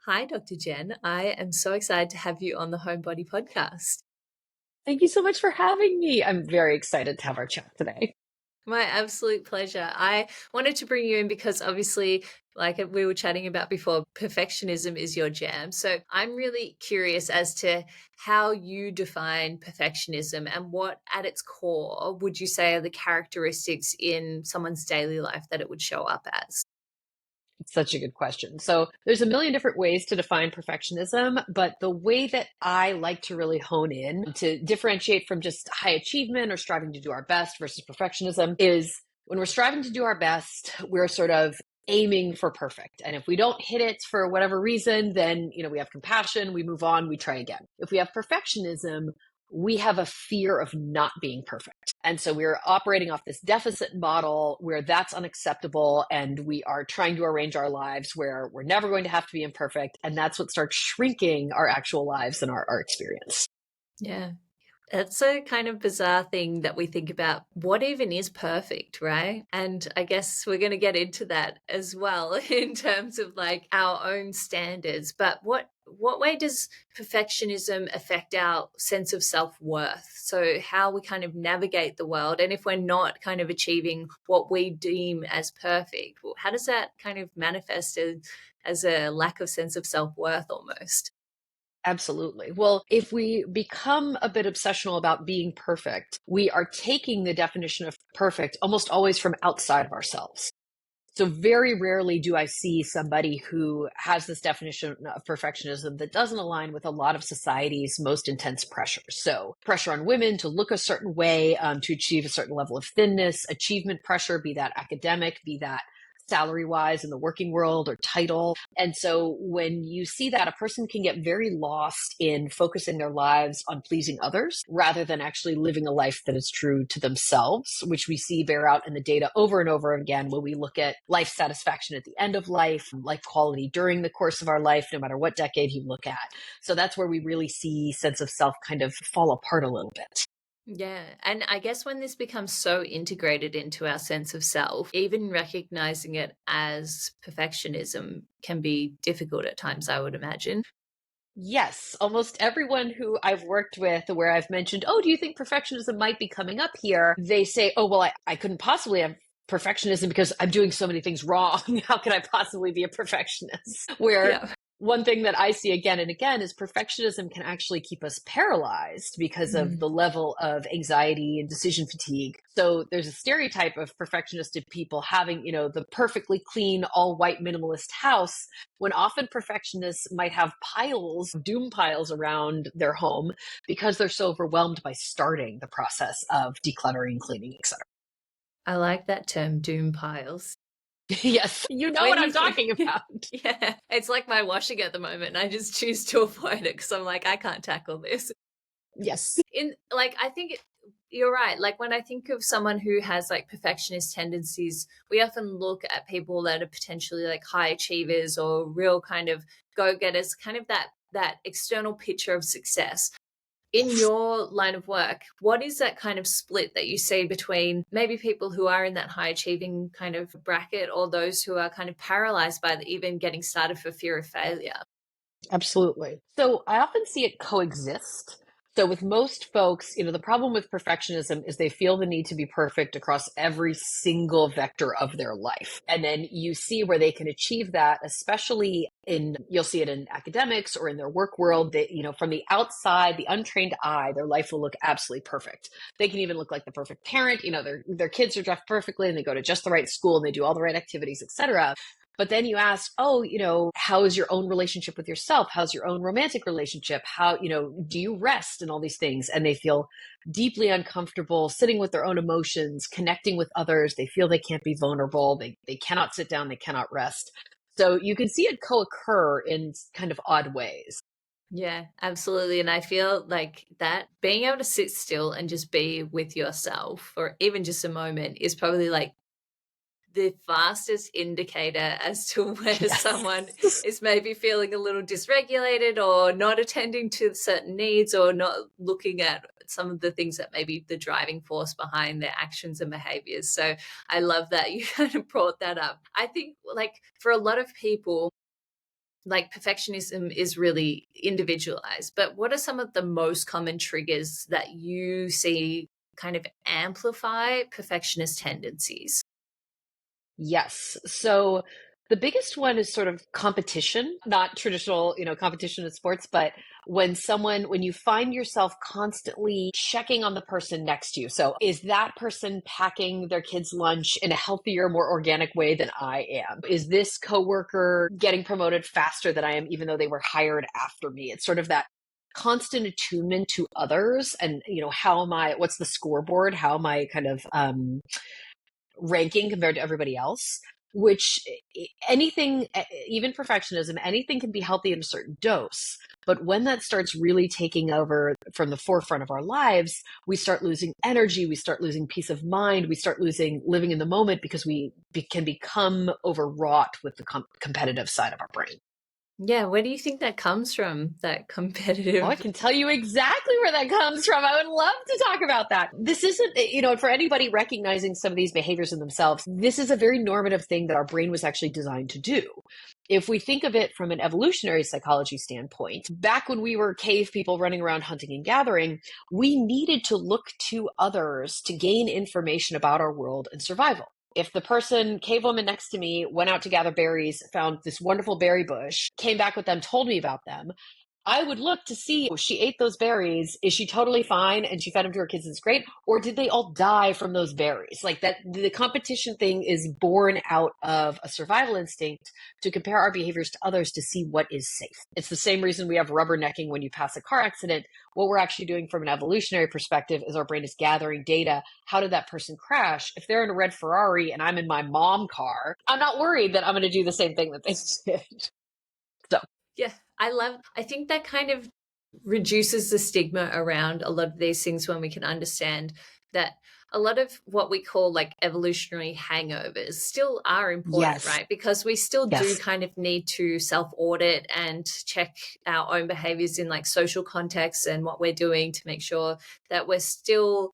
Hi, Dr. Jen. I am so excited to have you on the Homebody podcast. Thank you so much for having me. I'm very excited to have our chat today. My absolute pleasure. I wanted to bring you in because obviously, like we were chatting about before, perfectionism is your jam. So I'm really curious as to how you define perfectionism and what, at its core, would you say are the characteristics in someone's daily life that it would show up as? It's such a good question. So, there's a million different ways to define perfectionism, but the way that I like to really hone in to differentiate from just high achievement or striving to do our best versus perfectionism is when we're striving to do our best, we're sort of aiming for perfect. And if we don't hit it for whatever reason, then, we have compassion, we move on, we try again. If we have perfectionism, we have a fear of not being perfect. And so we're operating off this deficit model where that's unacceptable. And we are trying to arrange our lives where we're never going to have to be imperfect. And that's what starts shrinking our actual lives and our experience. Yeah. It's a kind of bizarre thing that we think about what even is perfect, right? And I guess we're going to get into that as well in terms of like our own standards. But what way does perfectionism affect our sense of self-worth? So how we kind of navigate the world, and if we're not kind of achieving what we deem as perfect, well, how does that kind of manifest as a lack of sense of self-worth almost? Absolutely. Well, if we become a bit obsessional about being perfect, we are taking the definition of perfect almost always from outside of ourselves. So very rarely do I see somebody who has this definition of perfectionism that doesn't align with a lot of society's most intense pressures. So pressure on women to look a certain way, to achieve a certain level of thinness, achievement pressure, be that academic, be that salary wise in the working world or title. And so when you see that, a person can get very lost in focusing their lives on pleasing others rather than actually living a life that is true to themselves, which we see bear out in the data over and over again when we look at life satisfaction at the end of life quality during the course of our life, no matter what decade you look at. So that's where we really see sense of self kind of fall apart a little bit. Yeah. And I guess when this becomes so integrated into our sense of self, even recognizing it as perfectionism can be difficult at times, I would imagine. Yes, almost everyone who I've worked with where I've mentioned, oh, do you think perfectionism might be coming up here? They say, oh, well, I couldn't possibly have perfectionism because I'm doing so many things wrong. How can I possibly be a perfectionist? Where Yeah. one thing that I see again and again is perfectionism can actually keep us paralyzed because of Mm. the level of anxiety and decision fatigue. So there's a stereotype of perfectionistic people having, the perfectly clean, all white minimalist house, when often perfectionists might have piles, doom piles around their home because they're so overwhelmed by starting the process of decluttering, cleaning, etc. I like that term, doom piles. Yes, you know When what you I'm think, talking about. yeah, it's like my washing at the moment. And I just choose to avoid it because I'm like, I can't tackle this. Yes. In like, I think you're right. Like when I think of someone who has like perfectionist tendencies, we often look at people that are potentially like high achievers or real kind of go-getters, kind of that external picture of success. In Yes. your line of work, what is that kind of split that you see between maybe people who are in that high achieving kind of bracket or those who are kind of paralyzed by even getting started for fear of failure? Absolutely. So I often see it coexist. So with most folks, the problem with perfectionism is they feel the need to be perfect across every single vector of their life. And then you see where they can achieve that, especially you'll see it in academics or in their work world. That, from the outside, the untrained eye, their life will look absolutely perfect. They can even look like the perfect parent. Their kids are dressed perfectly and they go to just the right school and they do all the right activities, etc. But then you ask, oh, how is your own relationship with yourself? How's your own romantic relationship? How, do you rest and all these things? And they feel deeply uncomfortable sitting with their own emotions, connecting with others. They feel they can't be vulnerable. They cannot sit down. They cannot rest. So you can see it co-occur in kind of odd ways. Yeah, absolutely. And I feel like that being able to sit still and just be with yourself for even just a moment is probably like the fastest indicator as to whether someone Yes. is maybe feeling a little dysregulated or not attending to certain needs or not looking at some of the things that may be the driving force behind their actions and behaviors. So I love that you kind of brought that up. I think like for a lot of people, like perfectionism is really individualized, but what are some of the most common triggers that you see kind of amplify perfectionist tendencies? Yes. So the biggest one is sort of competition, not traditional, competition in sports, but when you find yourself constantly checking on the person next to you. So is that person packing their kids' lunch in a healthier, more organic way than I am? Is this coworker getting promoted faster than I am, even though they were hired after me? It's sort of that constant attunement to others and what's the scoreboard, how am I kind of ranking compared to everybody else, which anything, even perfectionism, anything can be healthy in a certain dose. But when that starts really taking over from the forefront of our lives, we start losing energy, we start losing peace of mind, we start losing living in the moment because can become overwrought with the competitive side of our brain. Yeah, where do you think that comes from, that Oh, I competitive? can tell you exactly where that comes from. I would love to talk about that. This isn't, for anybody recognizing some of these behaviors in themselves, this is a very normative thing that our brain was actually designed to do. If we think of it from an evolutionary psychology standpoint, back when we were cave people running around hunting and gathering, we needed to look to others to gain information about our world and survival. If the cave woman next to me, went out to gather berries, found this wonderful berry bush, came back with them, told me about them, I would look to see, oh, she ate those berries. Is she totally fine and she fed them to her kids? It's great. Or did they all die from those berries? Like that, the competition thing is born out of a survival instinct to compare our behaviors to others to see what is safe. It's the same reason we have rubbernecking when you pass a car accident. What we're actually doing from an evolutionary perspective is our brain is gathering data. How did that person crash? If they're in a red Ferrari and I'm in my mom car, I'm not worried that I'm going to do the same thing that they did. So, Yeah, I think that kind of reduces the stigma around a lot of these things when we can understand that a lot of what we call like evolutionary hangovers still are important, yes, right? Because we still do yes. kind of need to self audit and check our own behaviors in like social contexts and what we're doing to make sure that we're still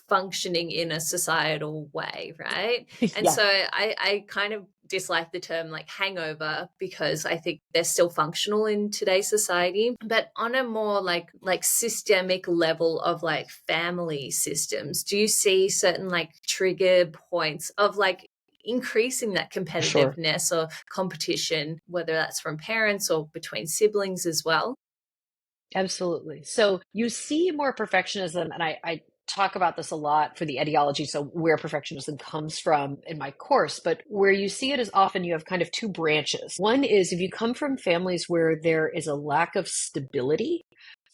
functioning in a societal way, right? And Yeah, so I kind of dislike the term like hangover because I think they're still functional in today's society. But on a more like systemic level of like family systems, do you see certain like trigger points of like increasing that for sure. competitiveness or competition, whether that's from parents or between siblings as well? Absolutely. So you see more perfectionism, and I talk about this a lot for the etiology, so where perfectionism comes from in my course, but where you see it is often you have kind of two branches. One is if you come from families where there is a lack of stability.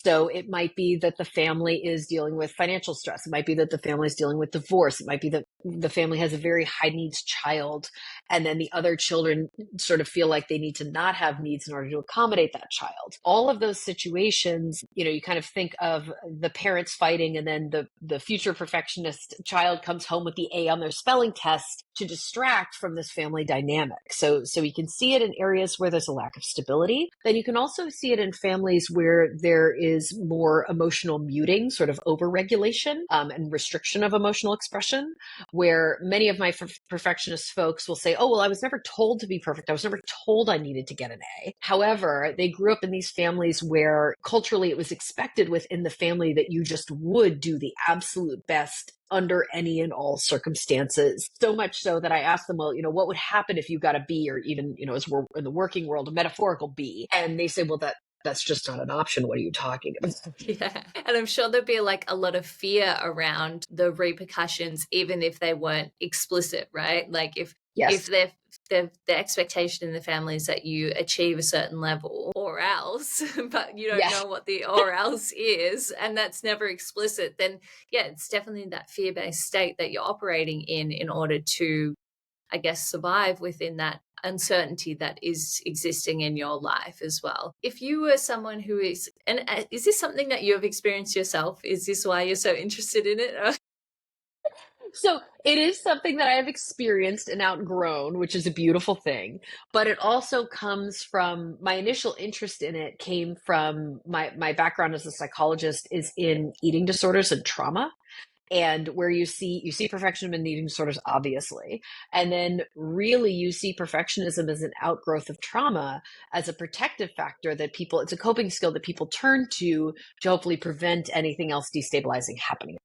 So it might be that the family is dealing with financial stress. It might be that the family is dealing with divorce. It might be that the family has a very high needs child, and then the other children sort of feel like they need to not have needs in order to accommodate that child. All of those situations, you kind of think of the parents fighting, and then the future perfectionist child comes home with the A on their spelling test to distract from this family dynamic. So you can see it in areas where there's a lack of stability. Then you can also see it in families where there is more emotional muting, sort of overregulation, and restriction of emotional expression, where many of my perfectionist folks will say, oh, well, I was never told to be perfect. I was never told I needed to get an A. However, they grew up in these families where culturally it was expected within the family that you just would do the absolute best under any and all circumstances. So much so that I asked them, well, what would happen if you got a B, or even, as we're in the working world, a metaphorical B? And they say, well, that's just not an option. What are you talking about? Yeah. And I'm sure there'd be like a lot of fear around the repercussions, even if they weren't explicit, right? Like if Yes. the expectation in the family is that you achieve a certain level or else, but you don't Yes. know what the or else is, and that's never explicit, then yeah, it's definitely that fear-based state that you're operating in order to, I guess, survive within that uncertainty that is existing in your life as well. If you were someone who is, and is this something that you have experienced yourself? Is this why you're so interested in it? So it is something that I have experienced and outgrown, which is a beautiful thing. But it also comes from my initial interest in it came from my background as a psychologist is in eating disorders and trauma. and where you see perfectionism and eating disorders, obviously, and then really you see perfectionism as an outgrowth of trauma, as a protective factor that people, it's a coping skill that people turn to hopefully prevent anything else destabilizing happening.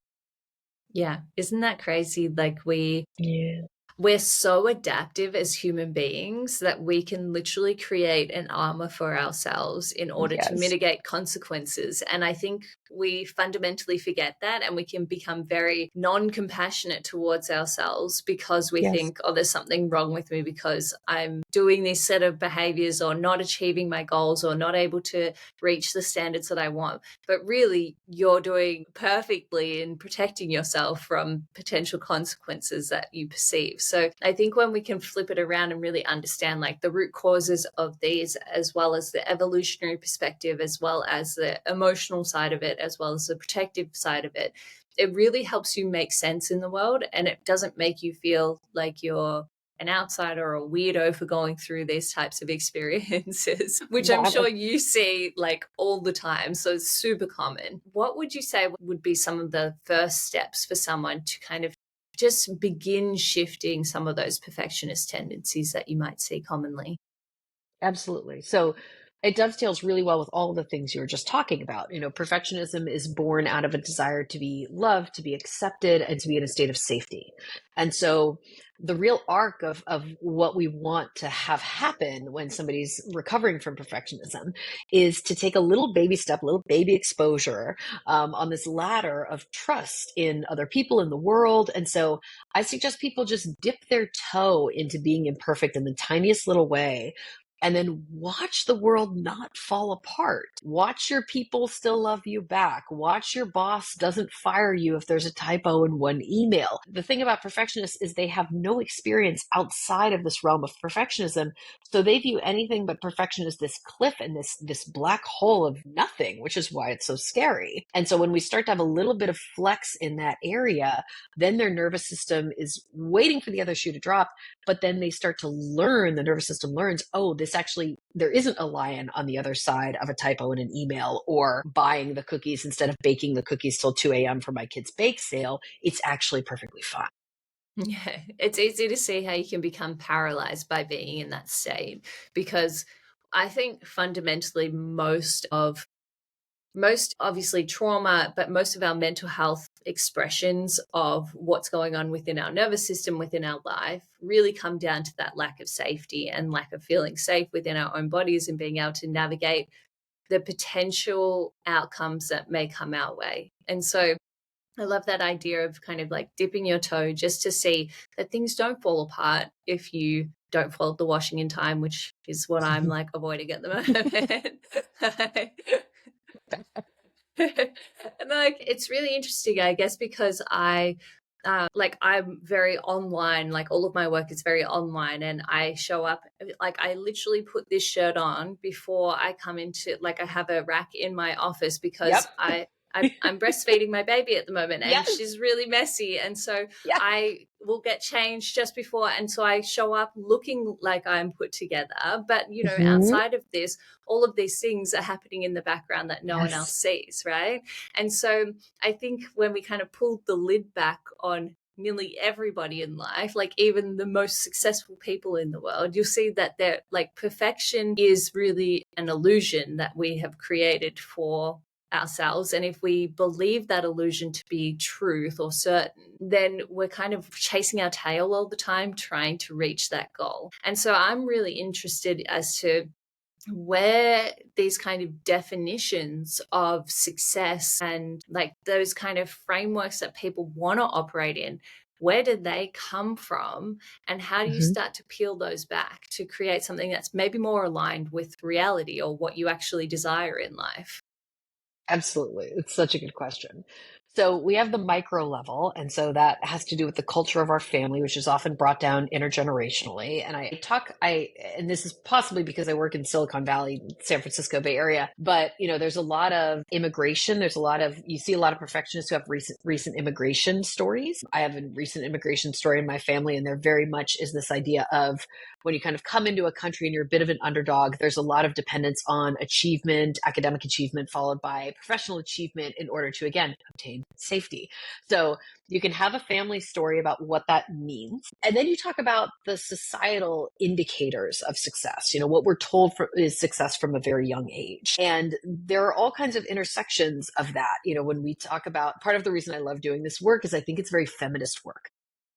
Yeah. Isn't that crazy? Like Yeah. we're so adaptive as human beings that we can literally create an armor for ourselves in order to Yes. mitigate consequences. And I think we fundamentally forget that, and we can become very non compassionate towards ourselves because we Yes. think, oh, there's something wrong with me because I'm doing this set of behaviors or not achieving my goals or not able to reach the standards that I want. But really, you're doing perfectly in protecting yourself from potential consequences that you perceive. So I think when we can flip it around and really understand like the root causes of these, as well as the evolutionary perspective, as well as the emotional side of it, as well as the protective side of it, it really helps you make sense in the world, and it doesn't make you feel like you're an outsider or a weirdo for going through these types of experiences, which I'm That sure you see like all the time. So it's super common. What would you say would be some of the first steps for someone to kind of just begin shifting some of those perfectionist tendencies that you might see commonly? Absolutely. So it dovetails really well with all the things you were just talking about. Perfectionism is born out of a desire to be loved, to be accepted, and to be in a state of safety. And so the real arc of what we want to have happen when somebody's recovering from perfectionism is to take a little baby step, a little baby exposure on this ladder of trust in other people in the world. And so I suggest people just dip their toe into being imperfect in the tiniest little way, and then watch the world not fall apart. Watch your people still love you back. Watch your boss doesn't fire you if there's a typo in one email. The thing about perfectionists is they have no experience outside of this realm of perfectionism. So they view anything but perfection as this cliff and this black hole of nothing, which is why it's so scary. And so when we start to have a little bit of flex in that area, then their nervous system is waiting for the other shoe to drop, but then they start to learn, the nervous system learns, oh, this actually, there isn't a lion on the other side of a typo in an email, or buying the cookies instead of baking the cookies till 2 a.m. for my kid's bake sale. It's actually perfectly fine. Yeah, it's easy to see how you can become paralyzed by being in that state, because I think fundamentally most obviously trauma, but most of our mental health expressions of what's going on within our nervous system, within our life, really come down to that lack of safety and lack of feeling safe within our own bodies and being able to navigate the potential outcomes that may come our way. And so I love that idea of kind of like dipping your toe just to see that things don't fall apart if you don't fold the washing in time, which is what I'm like avoiding at the moment. And like it's really interesting, I guess, because like I'm very online, like all of my work is very online, and I show up like I literally put this shirt on before I come into, like I have a rack in my office because Yep. I'm breastfeeding my baby at the moment and Yes. she's really messy. And so Yeah. I will get changed just before. And so I show up looking like I'm put together. But, Mhm. outside of this, all of these things are happening in the background that no one else Yes. sees. Right. And so I think when we kind of pulled the lid back on nearly everybody in life, like even the most successful people in the world, you'll see that they're like perfection is really an illusion that we have created for ourselves. And if we believe that illusion to be truth or certain, then we're kind of chasing our tail all the time, trying to reach that goal. And so I'm really interested as to where these kind of definitions of success and like those kind of frameworks that people want to operate in, where did they come from, and how do you Mhm. start to peel those back to create something that's maybe more aligned with reality or what you actually desire in life? Absolutely. It's such a good question. So we have the micro level, and so that has to do with the culture of our family, which is often brought down intergenerationally. And this is possibly because I work in Silicon Valley, San Francisco Bay Area, but there's a lot of immigration. You see a lot of perfectionists who have recent immigration stories. I have a recent immigration story in my family, and there very much is this idea of when you kind of come into a country and you're a bit of an underdog, there's a lot of dependence on achievement, academic achievement, followed by professional achievement in order to, again, obtain safety. So you can have a family story about what that means. And then you talk about the societal indicators of success, what we're told is success from a very young age. And there are all kinds of intersections of that. When we talk about, part of the reason I love doing this work is I think it's very feminist work.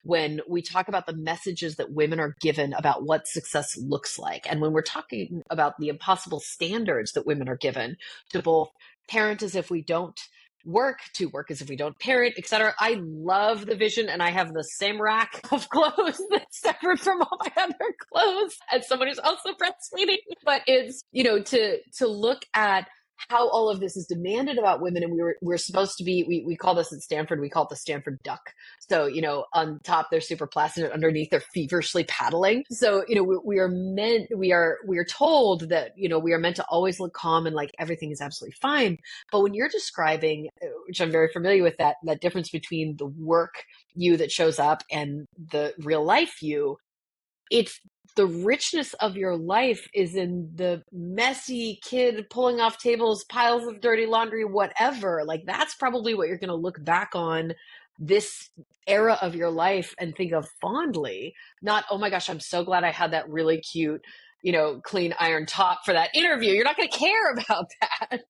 When we talk about the messages that women are given about what success looks like, and when we're talking about the impossible standards that women are given to both parent as if we don't work, to work as if we don't parent, etc. I love the vision, and I have the same rack of clothes that's separate from all my other clothes as someone who's also breastfeeding. But it's, to look at how all of this is demanded about women. And we're supposed to be, we call this at Stanford, we call it the Stanford duck. So, on top they're super placid, and underneath they're feverishly paddling. So, we are told that, we are meant to always look calm and like everything is absolutely fine. But when you're describing, which I'm very familiar with, that difference between the work you that shows up and the real life you, it's the richness of your life is in the messy kid pulling off tables, piles of dirty laundry, whatever. Like, that's probably what you're going to look back on this era of your life and think of fondly. Not, oh my gosh, I'm so glad I had that really cute, clean iron top for that interview. You're not going to care about that.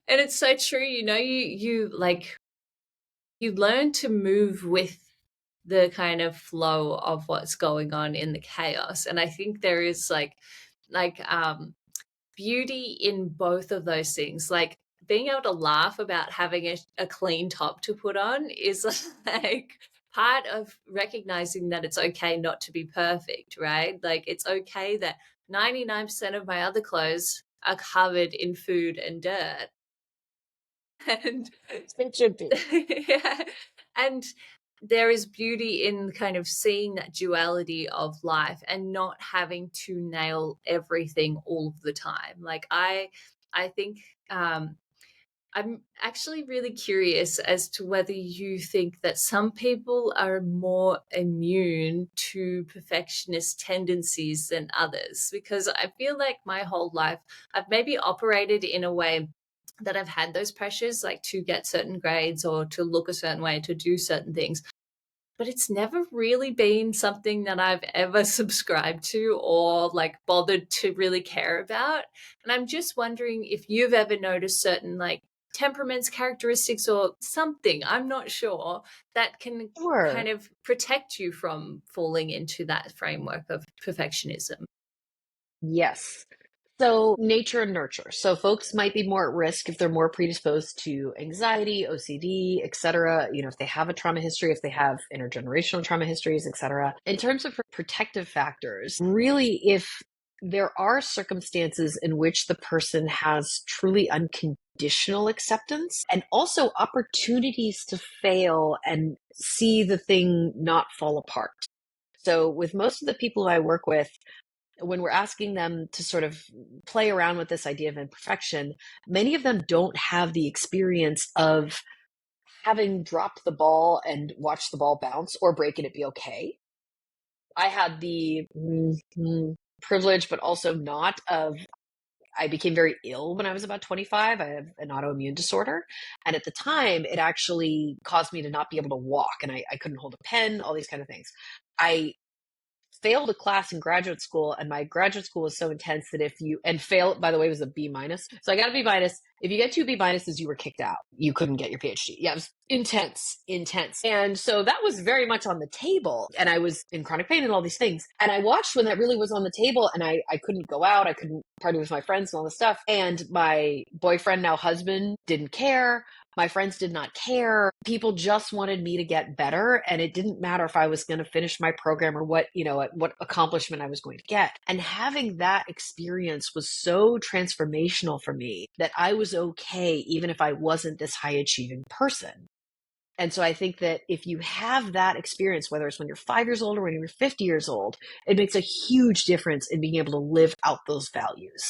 And it's so true, you learn to move with the kind of flow of what's going on in the chaos. And I think there is beauty in both of those things. Like, being able to laugh about having a clean top to put on is like part of recognizing that it's okay not to be perfect, right? Like, it's okay that 99% of my other clothes are covered in food and dirt. And It should be. yeah. And there is beauty in kind of seeing that duality of life and not having to nail everything all of the time. Like, I think I'm actually really curious as to whether you think that some people are more immune to perfectionist tendencies than others, because I feel like my whole life I've maybe operated in a way that I've had those pressures, like to get certain grades or to look a certain way, to do certain things. But it's never really been something that I've ever subscribed to or like bothered to really care about. And I'm just wondering if you've ever noticed certain like temperaments, characteristics, or something, I'm not sure, that can Sure. kind of protect you from falling into that framework of perfectionism. Yes. So, nature and nurture. So, folks might be more at risk if they're more predisposed to anxiety, OCD, etc. If they have a trauma history, if they have intergenerational trauma histories, etc. In terms of protective factors, really, if there are circumstances in which the person has truly unconditional acceptance and also opportunities to fail and see the thing not fall apart. So, with most of the people I work with, when we're asking them to sort of play around with this idea of imperfection, many of them don't have the experience of having dropped the ball and watched the ball bounce or break and it be okay. I had the privilege, but also not, of I became very ill when I was about 25. I have an autoimmune disorder. And at the time, it actually caused me to not be able to walk, and I couldn't hold a pen, all these kind of things. I failed a class in graduate school, and my graduate school was so intense that if you, and fail, by the way, was a B minus. So I got a B minus. If you get two B minuses, you were kicked out. You couldn't get your PhD. Yeah, it was intense, intense. And so that was very much on the table. And I was in chronic pain and all these things. And I watched when that really was on the table, and I couldn't go out. I couldn't party with my friends and all this stuff. And my boyfriend, now husband, didn't care. My friends did not care. People just wanted me to get better. And it didn't matter if I was going to finish my program or what accomplishment I was going to get. And having that experience was so transformational for me that I was okay, even if I wasn't this high achieving person. And so I think that if you have that experience, whether it's when you're 5 years old or when you're 50 years old, it makes a huge difference in being able to live out those values.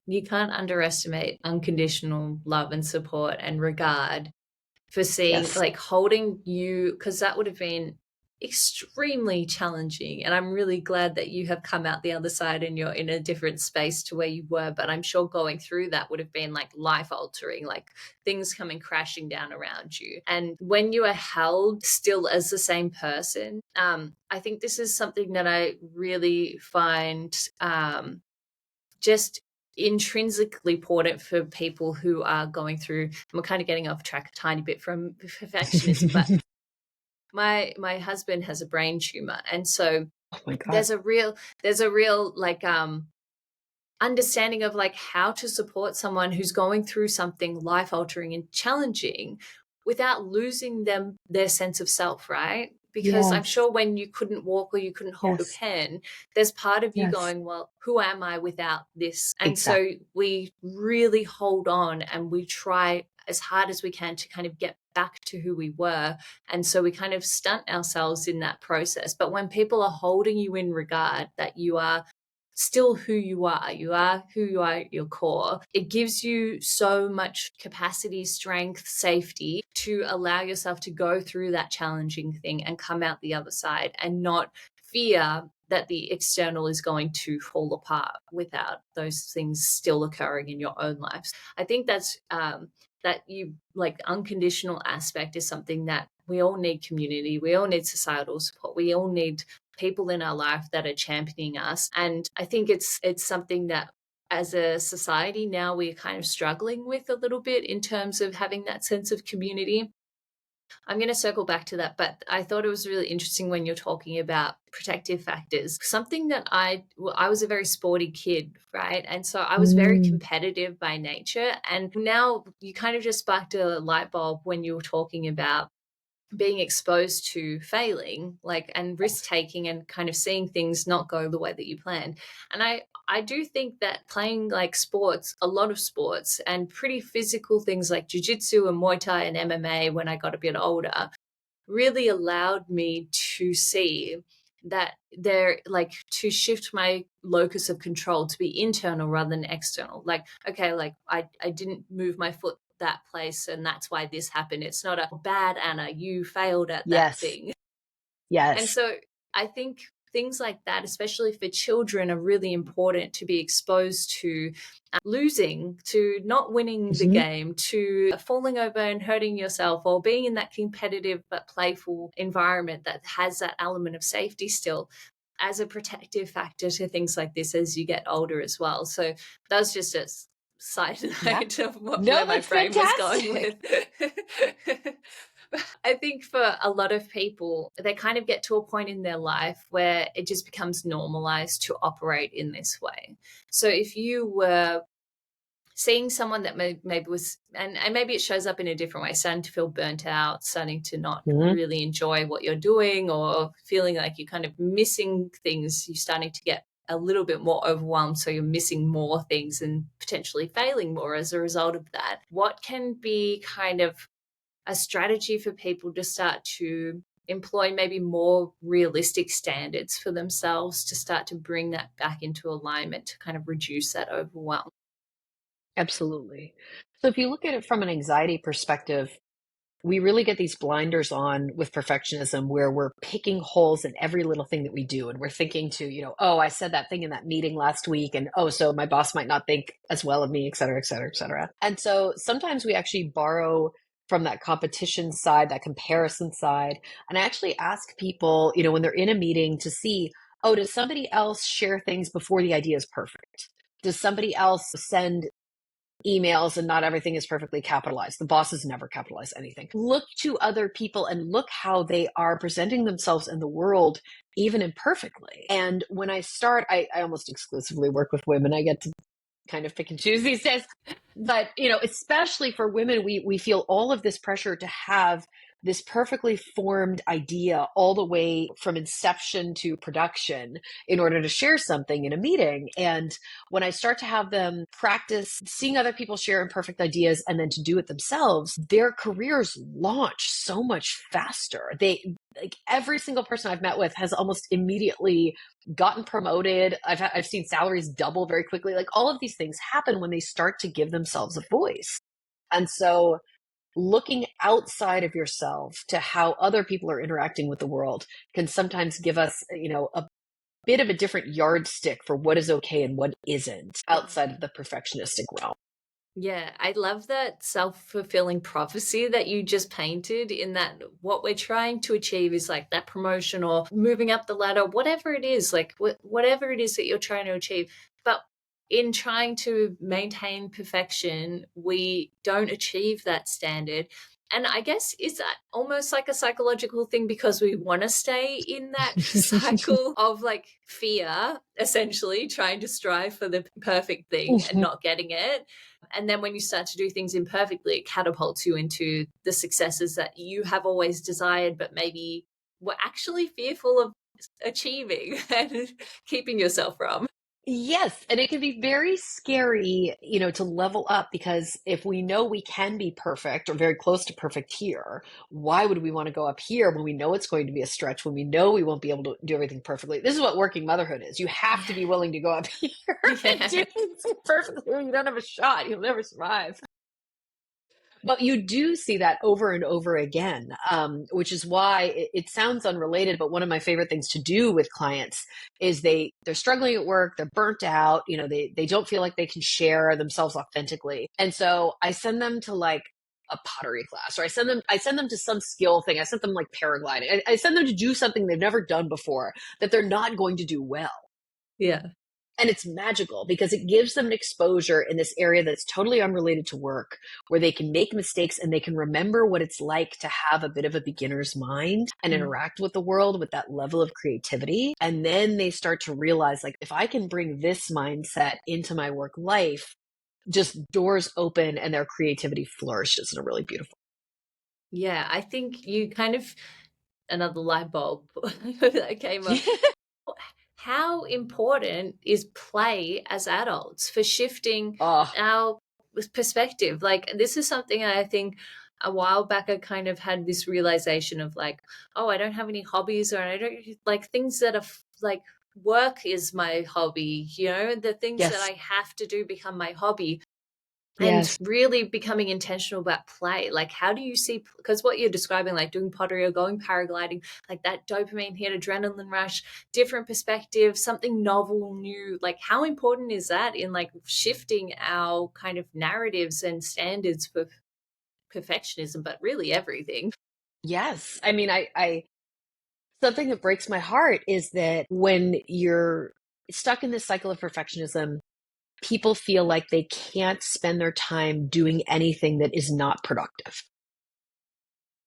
You can't underestimate unconditional love and support and regard for seeing, Yes. like, holding you, because that would have been extremely challenging. And I'm really glad that you have come out the other side and you're in a different space to where you were. But I'm sure going through that would have been like life altering, like things coming crashing down around you. And when you are held still as the same person, I think this is something that I really find just intrinsically important for people who are going through, and we're kind of getting off track a tiny bit from perfectionism, but my husband has a brain tumor, and so Oh my God. there's a real like understanding of like how to support someone who's going through something life altering and challenging without losing them their sense of self, right? Because I'm Yes. sure when you couldn't walk or you couldn't hold a Yes. pen, there's part of you Yes. going, well, who am I without this? And so Exactly. we really hold on and we try as hard as we can to kind of get back to who we were. And so we kind of stunt ourselves in that process. But when people are holding you in regard that you are still who you are who you are at your core, it gives you so much capacity, strength, safety to allow yourself to go through that challenging thing and come out the other side and not fear that the external is going to fall apart without those things still occurring in your own lives. I think that's that you like unconditional aspect is something that we all need. Community, we all need societal support, we all need people in our life that are championing us. And I think it's something that as a society now we're kind of struggling with a little bit in terms of having that sense of community. I'm going to circle back to that, but I thought it was really interesting when you're talking about protective factors. Something that I was a very sporty kid, right? And so I was very Mm. competitive by nature. And now you kind of just sparked a light bulb when you were talking about being exposed to failing, like, and risk Yes. taking and kind of seeing things not go the way that you planned. And I do think that playing like sports, a lot of sports and pretty physical things like jujitsu and Muay Thai and MMA when I got a bit older really allowed me to see that there, like, to shift my locus of control to be internal rather than external. Like, okay, like I didn't move my foot that place and that's why this happened. It's not a bad Anna, you failed at that Yes. thing. And Yes. so I think things like that, especially for children, are really important to be exposed to losing, to not winning the Hmm. game, to falling over and hurting yourself, or being in that competitive but playful environment that has that element of safety still as a protective factor to things like this as you get older as well. So that's just a side Yeah. note of where No, my that's brain was going fantastic. with. I think for a lot of people, they kind of get to a point in their life where it just becomes normalized to operate in this way. So if you were seeing someone that maybe was, and maybe it shows up in a different way, starting to feel burnt out, starting to not Hmm. really enjoy what you're doing, or feeling like you're kind of missing things, you're starting to get a little bit more overwhelmed. So you're missing more things and potentially failing more as a result of that. What can be kind of a strategy for people to start to employ maybe more realistic standards for themselves to start to bring that back into alignment to kind of reduce that overwhelm? Absolutely. So if you look at it from an anxiety perspective, we really get these blinders on with perfectionism where we're picking holes in every little thing that we do. And we're thinking to, oh, I said that thing in that meeting last week. And oh, so my boss might not think as well of me, et cetera, et cetera, et cetera. And so sometimes we actually borrow from that competition side, that comparison side. And I actually ask people, when they're in a meeting to see, oh, does somebody else share things before the idea is perfect? Does somebody else send emails and not everything is perfectly capitalized? The bosses never capitalize anything. Look to other people and look how they are presenting themselves in the world, even imperfectly. And when I start, I almost exclusively work with women. I get to kind of pick and choose these days. But, especially for women, we feel all of this pressure to have this perfectly formed idea all the way from inception to production in order to share something in a meeting. And when I start to have them practice seeing other people share imperfect ideas and then to do it themselves, their careers launch so much faster. They, like, every single person I've met with has almost immediately gotten promoted. I've seen salaries double very quickly. Like, all of these things happen when they start to give themselves a voice. And so looking outside of yourself to how other people are interacting with the world can sometimes give us, a bit of a different yardstick for what is okay and what isn't outside of the perfectionistic realm. Yeah, I love that self-fulfilling prophecy that you just painted in that what we're trying to achieve is like that promotion or moving up the ladder, whatever it is, like whatever it is that you're trying to achieve. But in trying to maintain perfection, we don't achieve that standard. And I guess is that almost like a psychological thing because we want to stay in that cycle of like fear, essentially trying to strive for the perfect thing and not getting it, and then when you start to do things imperfectly, it catapults you into the successes that you have always desired, but maybe were actually fearful of achieving and keeping yourself from. Yes, and it can be very scary, to level up because if we know we can be perfect or very close to perfect here, why would we want to go up here when we know it's going to be a stretch, when we know we won't be able to do everything perfectly? This is what working motherhood is. You have to Yeah. be willing to go up here and Yeah. do things perfectly or you don't have a shot. You'll never survive. But you do see that over and over again, which is why it sounds unrelated. But one of my favorite things to do with clients is they're struggling at work, they're burnt out, they don't feel like they can share themselves authentically, and so I send them to like a pottery class, or I send them to some skill thing. I sent them like paragliding. I send them to do something they've never done before that they're not going to do well. Yeah. And it's magical because it gives them an exposure in this area that's totally unrelated to work, where they can make mistakes and they can remember what it's like to have a bit of a beginner's mind and Mm. interact with the world with that level of creativity. And then they start to realize, like, if I can bring this mindset into my work life, just doors open and their creativity flourishes in a really beautiful. Yeah, I think you kind of another light bulb that came on. How important is play as adults for shifting Oh, our perspective? Like, this is something I think a while back I kind of had this realization of like, oh, I don't have any hobbies, or I don't like things that are like work is my hobby, the things that yes, I have to do become my hobby, and yes. really becoming intentional about play. Like, how do you see, because what you're describing, like doing pottery or going paragliding, like that dopamine hit, adrenaline rush, different perspective, something novel, new, like how important is that in like shifting our kind of narratives and standards for perfectionism, but really everything? Yes. I mean, I something that breaks my heart is that when you're stuck in this cycle of perfectionism, people feel like they can't spend their time doing anything that is not productive.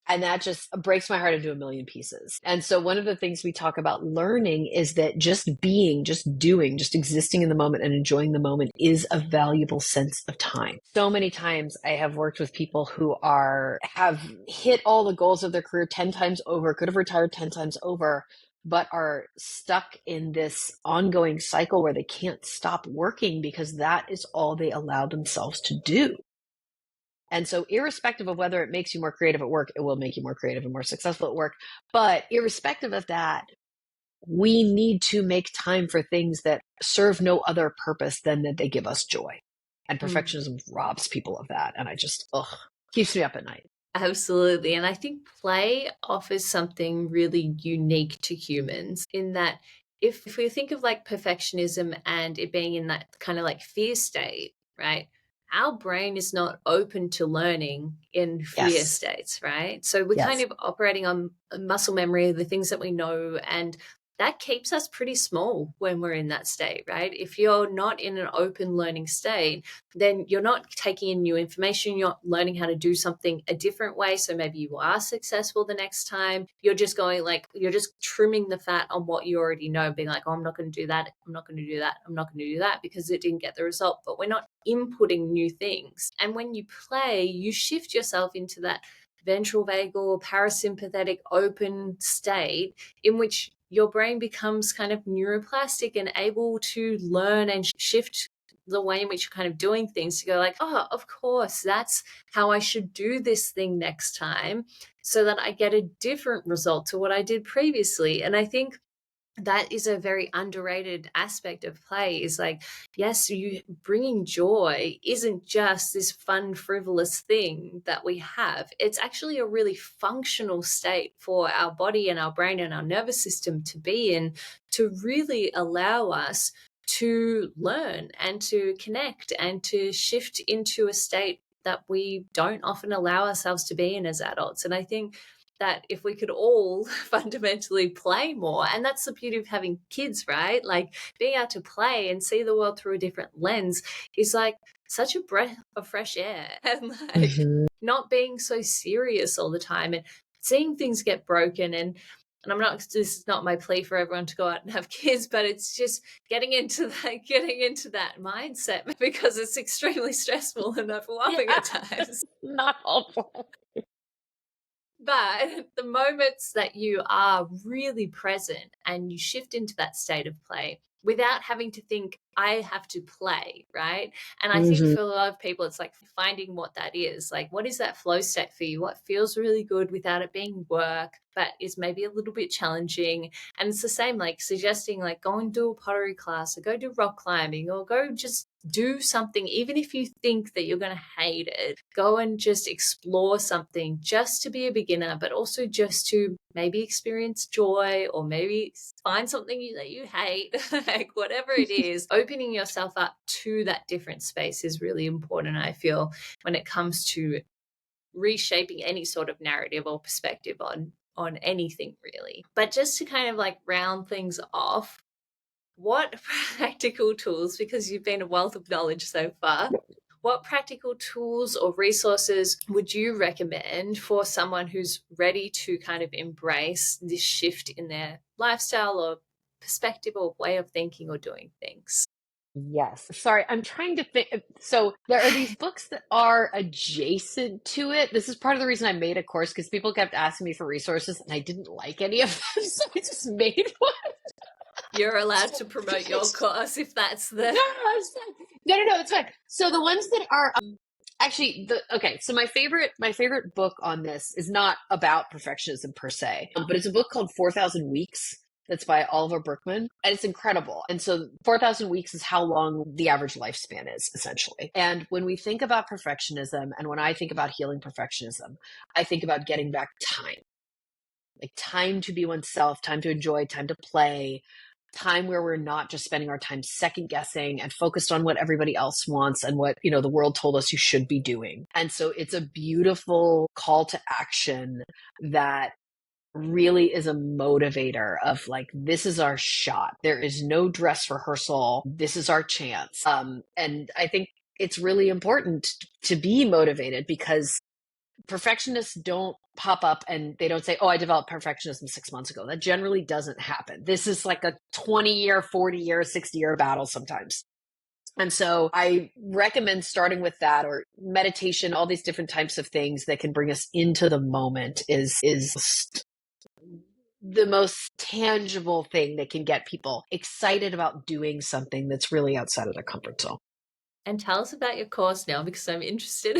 And that just breaks my heart into a million pieces. And so, one of the things we talk about learning is that just being, just doing, just existing in the moment and enjoying the moment is a valuable sense of time. So many times I have worked with people who have hit all the goals of their career 10 times over, could have retired 10 times over, but are stuck in this ongoing cycle where they can't stop working because that is all they allow themselves to do. And so, irrespective of whether it makes you more creative at work, it will make you more creative and more successful at work. But irrespective of that, we need to make time for things that serve no other purpose than that they give us joy. And Mm. perfectionism robs people of that. And I just, keeps me up at night. Absolutely. And I think play offers something really unique to humans in that if we think of like perfectionism and it being in that kind of like fear state, right? Our brain is not open to learning in fear Yes. states, right? So we're kind Yes. of operating on muscle memory, the things that we know, and that keeps us pretty small when we're in that state, right? If you're not in an open learning state, then you're not taking in new information. You're learning how to do something a different way. So maybe you are successful the next time. You're just going like, you're just trimming the fat on what you already know, being like, oh, I'm not going to do that. I'm not going to do that. I'm not going to do that because it didn't get the result. But we're not inputting new things. And when you play, you shift yourself into that ventral vagal, parasympathetic, open state in which your brain becomes kind of neuroplastic and able to learn and shift the way in which you're kind of doing things to go like, oh, of course, that's how I should do this thing next time so that I get a different result to what I did previously. And I think that is a very underrated aspect of play, is like, yes, you bringing joy isn't just this fun frivolous thing that we have. It's actually a really functional state for our body and our brain and our nervous system to be in, to really allow us to learn and to connect and to shift into a state that we don't often allow ourselves to be in as adults. And I think that if we could all fundamentally play more, and that's the beauty of having kids, right? Like being able to play and see the world through a different lens is like such a breath of fresh air, and like Mhm. not being so serious all the time and seeing things get broken. And I'm not, this is not my plea for everyone to go out and have kids, but it's just getting into that mindset, because it's extremely stressful and overwhelming Yeah, at times. not helpful. But the moments that you are really present and you shift into that state of play without having to think, I have to play, right? And I think Mhm. for a lot of people, it's like finding what that is. Like, what is that flow state for you? What feels really good without it being work, but is maybe a little bit challenging? And it's the same, like suggesting, like, go and do a pottery class or go do rock climbing or go just do something, even if you think that you're going to hate it. Go and just explore something just to be a beginner, but also just to maybe experience joy, or maybe find something that you hate, like whatever it is. Opening yourself up to that different space is really important, I feel, when it comes to reshaping any sort of narrative or perspective on anything really. But just to kind of like round things off, what practical tools, because you've been a wealth of knowledge so far, what practical tools or resources would you recommend for someone who's ready to kind of embrace this shift in their lifestyle or perspective or way of thinking or doing things? Yes. Sorry, I'm trying to think. So there are these books that are adjacent to it. This is part of the reason I made a course, because people kept asking me for resources and I didn't like any of them. So I just made one. You're allowed to promote your course if that's No, the. no, it's fine. No, it's fine. So the ones that are actually the okay. So my favorite book on this is not about perfectionism per se, but it's a book called 4,000 Weeks. That's by Oliver Berkman, and it's incredible. And so 4,000 weeks is how long the average lifespan is, essentially. And when we think about perfectionism, and when I think about healing perfectionism, I think about getting back time, like time to be oneself, time to enjoy, time to play, time where we're not just spending our time second guessing and focused on what everybody else wants and what, the world told us you should be doing. And so it's a beautiful call to action that really is a motivator of like, this is our shot. There is no dress rehearsal. This is our chance. And I think it's really important to be motivated, because perfectionists don't pop up and they don't say, oh, I developed perfectionism 6 months ago. That generally doesn't happen. This is like a 20-year, 40-year, 60-year battle sometimes. And so I recommend starting with that, or meditation, all these different types of things that can bring us into the moment is the most tangible thing that can get people excited about doing something that's really outside of their comfort zone. And tell us about your course now, because I'm interested.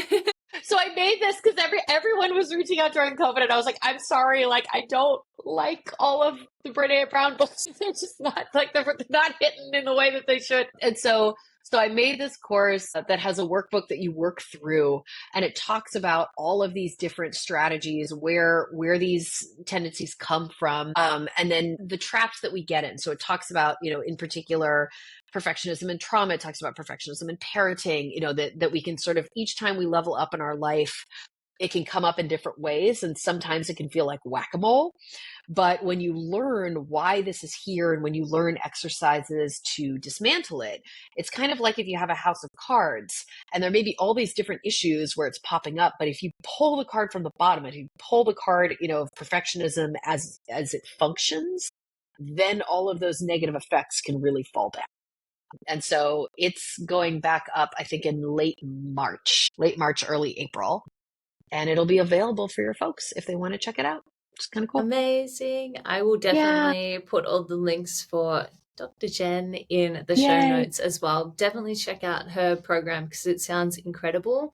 So I made this because everyone was reaching out during COVID, and I was like, I'm sorry, like I don't like all of the Brene Brown books. They're just not like they're not hitting in the way that they should. And so I made this course that has a workbook that you work through, and it talks about all of these different strategies, where these tendencies come from, and then the traps that we get in. So it talks about, in particular, perfectionism and trauma. It talks about perfectionism and parenting, that we can sort of, each time we level up in our life, it can come up in different ways. And sometimes it can feel like whack-a-mole. But when you learn why this is here, and when you learn exercises to dismantle it, it's kind of like if you have a house of cards and there may be all these different issues where it's popping up. But if you pull the card from the bottom, if you pull the card, of perfectionism as it functions, then all of those negative effects can really fall down. And so it's going back up, I think, in late March, early April. And it'll be available for your folks if they want to check it out. It's kind of cool. Amazing. I will Yeah. definitely put all the links for Dr. Jen in the show Yay. notes as well. Definitely check out her program because it sounds incredible.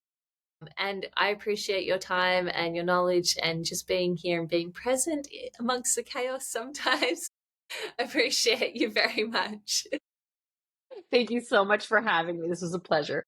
And I appreciate your time and your knowledge and just being here and being present amongst the chaos sometimes. Appreciate you very much. Thank you so much for having me. This was a pleasure.